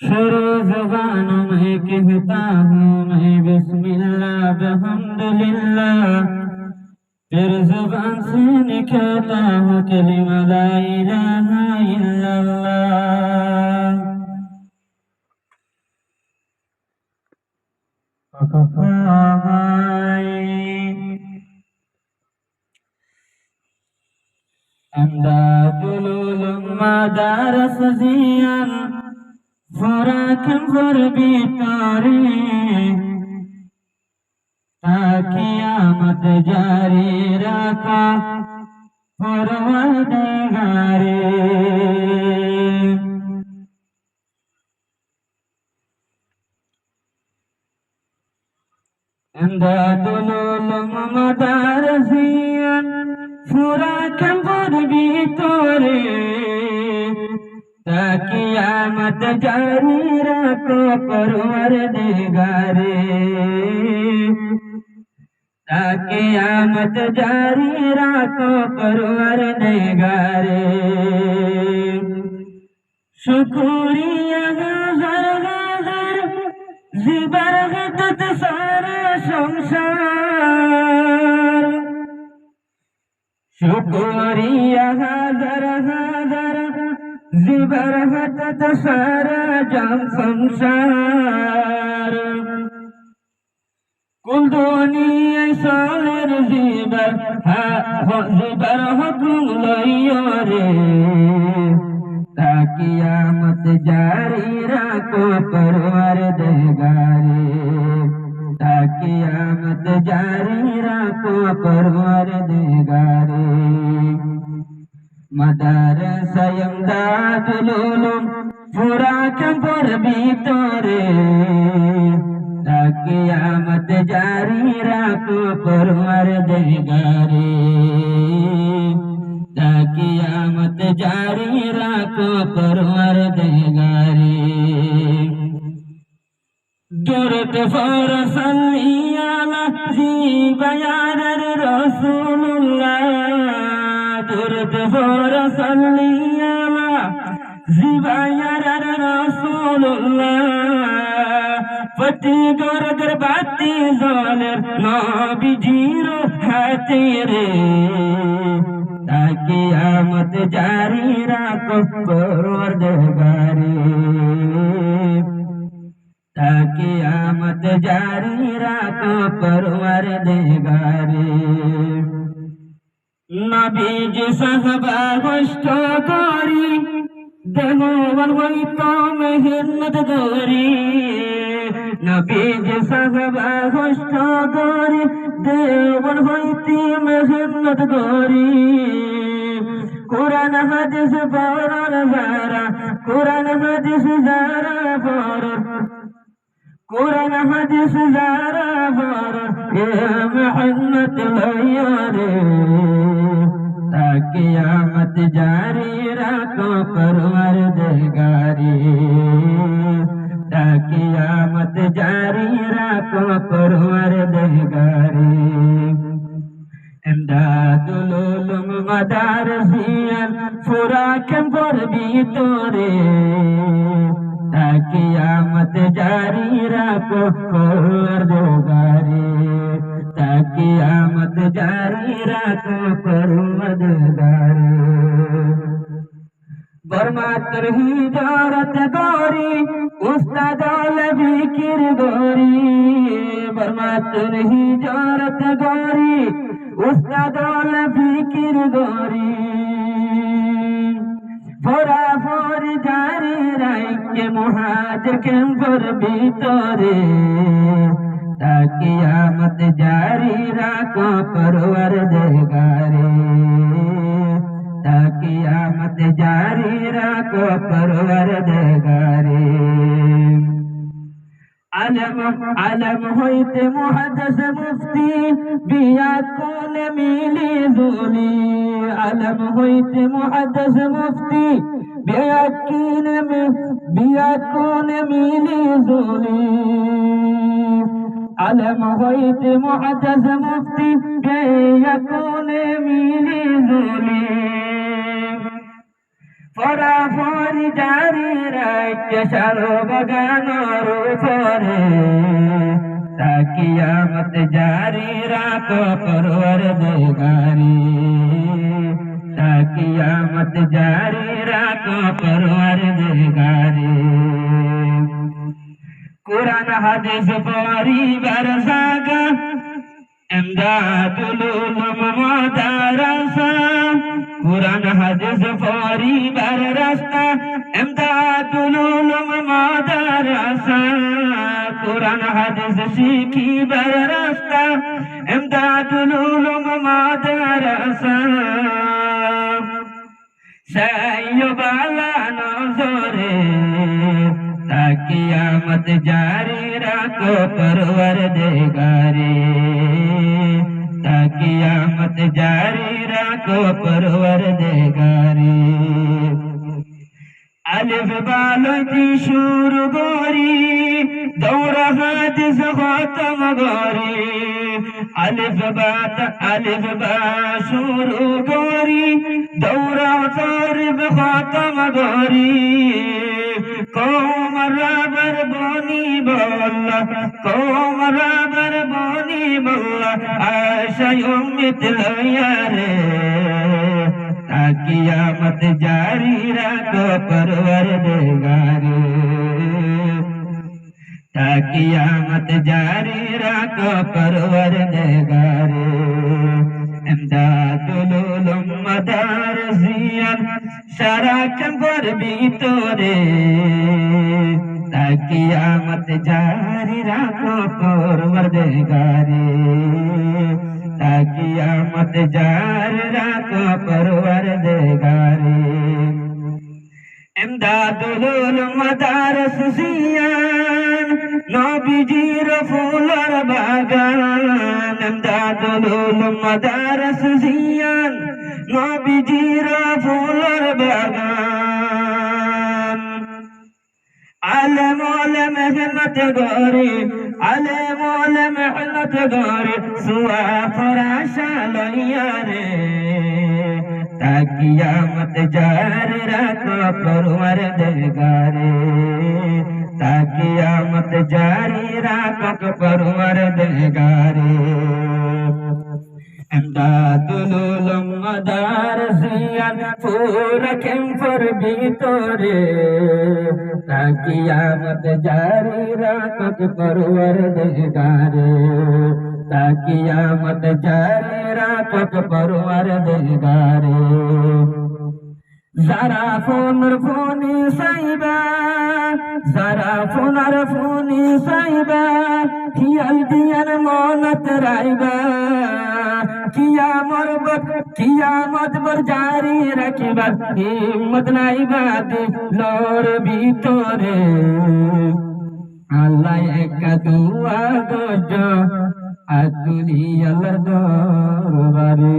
शुरू ज़ुबानों में कहता हूँ मैं बिस्मिल्लाह बिहम्दुलिल्लाह, फिर ज़ुबान से निकलता हूँ कलिमा ला इलाहा इल्लल्लाह। أمداد المدارس زيان فراكم غربي تاريخ قیامت جاری رکھا پروردگارے امداد العلوم مدارسیان فراکم غربی تارے قیامت جاری رکھا پروردگارے क़यामत जारी रखो परवरदिगारे। शुक्रिया हज़ार हज़ार ज़िबरगत सारा संसार, शुक्रिया हज़ार हज़ार ज़िबरगत सारा जम संसार। कुल दुनिया सालेर ज़िबर हुक्म लइयो रे, ता क़यामत जारी रखो परवरदिगारे, ता क़यामत जारी रखो परवरदिगारे। मदारस इमदादुल उलूम फुराकम पर भीतरे, क़यामत जारी रखो परवरदिगारे, क़यामत जारी रखो परवरदिगारे। दुरूद फरसल्ली अला ज़िबयार रसूलुल्लाह, दुरूद फरसल्ली अला ज़िबयार रसूलुल्लाह। पति गोरदर बाती ज़ालिर नबी जीरो हाथे रे, ता क़यामत जारी रखो परवरदिगारे, ता क़यामत जारी रखो परवरदिगारे। नबी जी साहबा कष्ट करी देहवन हईतो मेहनत करी, नबीज साहबा कष्ट करी देवन हईती मेहनत करी। कुरान हादिस पढ़र जारा, कुरान हादिस जारा पढ़र, कुरान हादिस जारा पढ़र मेहनत लइयो रे, ता क़यामत जारी रखो परवरदिगारे, ता क़यामत जारी रखो परवरदिगारे। इमदादुल उलूम मदारसियान फुराकम पर भीतरे, ता क़यामत जारी रखो परवरदिगारे, ता क़यामत जारी रखो परवरदिगारे। बरमातर हिजारत गोरी उस्ताद फिकिर गोरी, बरमातर हिजारत गोरी उस्ताद फिकिर गोरी। फोरा फोर जारी राइके मुहाजिर के पर भीतरे, ता क़यामत जारी रखो परवरदिगारे, ता क़यामत जारी रखो परवरदिगारे। आलम होइते मुहद्दिस मुफ्ती बिया कौन मिली जुली, आलम होइते मुहद्दिस मुफ्ती बिया कौन मिली जुली। आलम होइते मुहद्दिस मुफ्ती बिया कौन मिली जुली। ফরাফরি জারি রাইতে শাল বাগানোর উপরে কিয়ামত জারি রাখো পরওয়ারদিগারি কিয়ামত জারি রাখো পরওয়ারদিগারি কুরআন হাদিস পরিবার জাগা ইমদাদুল উলুম মাদ্রাসা কুরআন হাদিস পরিবার রাস্তা ইমদাদুল উলুম মাদ্রাসা কুরআন হাদিস শিখিবার রাস্তা ইমদাদুল উলুম মাদ্রাসা সাইয়্যবালা নজরে কিয়ামত জারি রাখো পরওয়ারদিগারি কিয়ামত জারি রাখো পরওয়ারদিগারি আলিফ বা লইতে শুরু করি দৌড়া হাদিস খতম করি আলিফ বা শুরু করি দৌড়া শরীফ খতম করি কোমরাবার বনি বল্লা কোমরাবার বনি বল্লা আশায় উম্মত লইয়া রে কিয়ামত জারি রাখো পরওয়ারদিগারি কিয়ামত জারি রাখো পরওয়ারদিগারি ইমদাদুল উলুম মাদ্রাসিয়ান সারাক্ষণ পড়বি তোরে কিয়ামত জারি রাখো পরওয়ারদিগারি কিয়ামত জারি রাখো পরওয়ারদিগারি ইমদাদুল উলুম মাদ্রাসিয়ান নবীজির ফুলের বাগান ইমদাদুল উলুম মাদ্রাসিয়ান নবীজির ফুলের বাগান আলেম ওলে মেহনত গরি আলেম ওলে মেহনত গরি সুয়া ফরাশা লইয়া রে কিয়ামত জারি রাখো পরওয়ারদিগারি কিয়ামত জারি রাখো পরওয়ারদিগারি ইমদাদুল উলুম মাদ্রাসিয়ান পুরা কেম্পর ভিতরে কিয়ামত জারি রাখো পরওয়ারদিগারি কিয়ামত জারি রাখো পরওয়ারদিগারি যারা ফোনর ফোনি সাইবা যারা ফোনার ফোনি সাইবা হিয়াল দিয়ার মনত রাইবা কিয়ামত বর জারি রাখিবা হিম্মত নাইবা দিলর ভিতরে আল্লাহ একা দুয়া গজ আতুলি আল্লাহর দরবারে।